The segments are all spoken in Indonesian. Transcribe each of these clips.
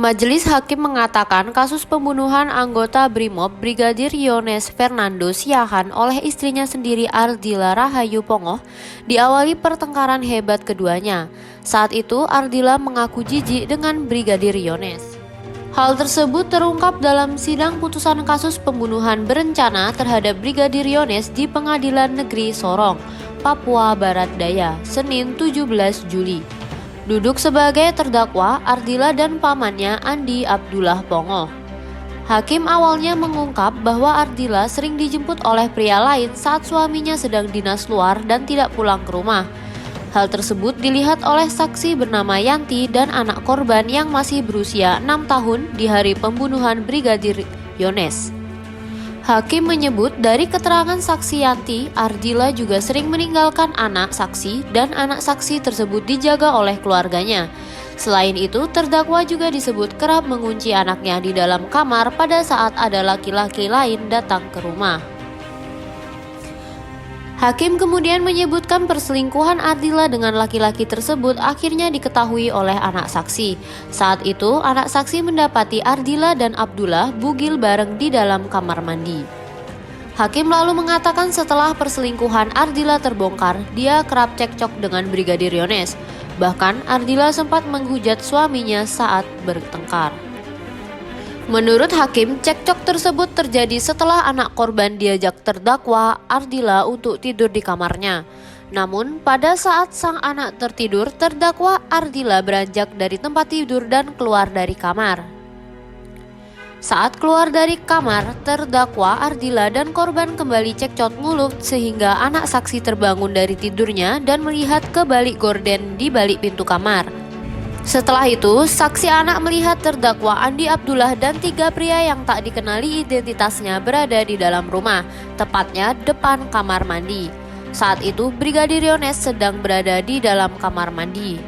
Majelis Hakim mengatakan kasus pembunuhan anggota Brimob Brigadir Yones Fernando Siahaan oleh istrinya sendiri Ardila Rahayu Pongoh diawali pertengkaran hebat keduanya. Saat itu Ardila mengaku jijik dengan Brigadir Yones. Hal tersebut terungkap dalam sidang putusan kasus pembunuhan berencana terhadap Brigadir Yones di Pengadilan Negeri Sorong, Papua Barat Daya, Senin 17 Juli. Duduk sebagai terdakwa Ardila dan pamannya Andi Abdullah Pongoh. Hakim awalnya mengungkap bahwa Ardila sering dijemput oleh pria lain saat suaminya sedang dinas luar dan tidak pulang ke rumah. Hal tersebut dilihat oleh saksi bernama Yanti dan anak korban yang masih berusia 6 tahun di hari pembunuhan Brigadir Yones. Hakim menyebut dari keterangan saksi Yanti, Ardila juga sering meninggalkan anak saksi dan anak saksi tersebut dijaga oleh keluarganya. Selain itu, terdakwa juga disebut kerap mengunci anaknya di dalam kamar pada saat ada laki-laki lain datang ke rumah. Hakim kemudian menyebutkan perselingkuhan Ardila dengan laki-laki tersebut akhirnya diketahui oleh anak saksi. Saat itu, anak saksi mendapati Ardila dan Abdullah bugil bareng di dalam kamar mandi. Hakim lalu mengatakan setelah perselingkuhan Ardila terbongkar, dia kerap cekcok dengan Brigadir Yones. Bahkan Ardila sempat menghujat suaminya saat bertengkar. Menurut Hakim, cekcok tersebut terjadi setelah anak korban diajak terdakwa Ardila untuk tidur di kamarnya. Namun, pada saat sang anak tertidur, terdakwa Ardila beranjak dari tempat tidur dan keluar dari kamar. Saat keluar dari kamar, terdakwa Ardila dan korban kembali cekcok mulut sehingga anak saksi terbangun dari tidurnya dan melihat ke balik gorden di balik pintu kamar. Setelah itu, saksi anak melihat terdakwa Andi Abdullah dan 3 pria yang tak dikenali identitasnya berada di dalam rumah, tepatnya depan kamar mandi. Saat itu, Brigadir Yones sedang berada di dalam kamar mandi.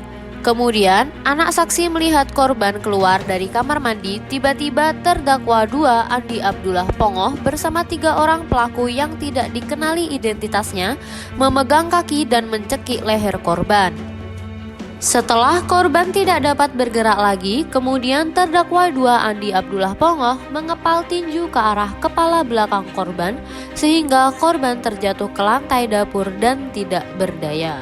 Kemudian, anak saksi melihat korban keluar dari kamar mandi, tiba-tiba terdakwa 2 Andi Abdullah Pongoh bersama 3 orang pelaku yang tidak dikenali identitasnya memegang kaki dan mencekik leher korban. Setelah korban tidak dapat bergerak lagi, kemudian terdakwa 2 Andi Abdullah Pongoh mengepal tinju ke arah kepala belakang korban sehingga korban terjatuh ke lantai dapur dan tidak berdaya.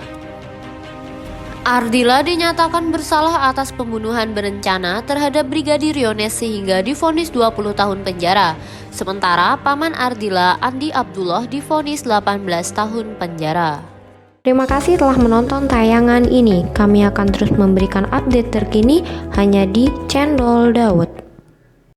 Ardila dinyatakan bersalah atas pembunuhan berencana terhadap Brigadir Yones sehingga divonis 20 tahun penjara. Sementara paman Ardila, Andi Abdullah, divonis 18 tahun penjara. Terima kasih telah menonton tayangan ini. Kami akan terus memberikan update terkini hanya di Cendol Dawet.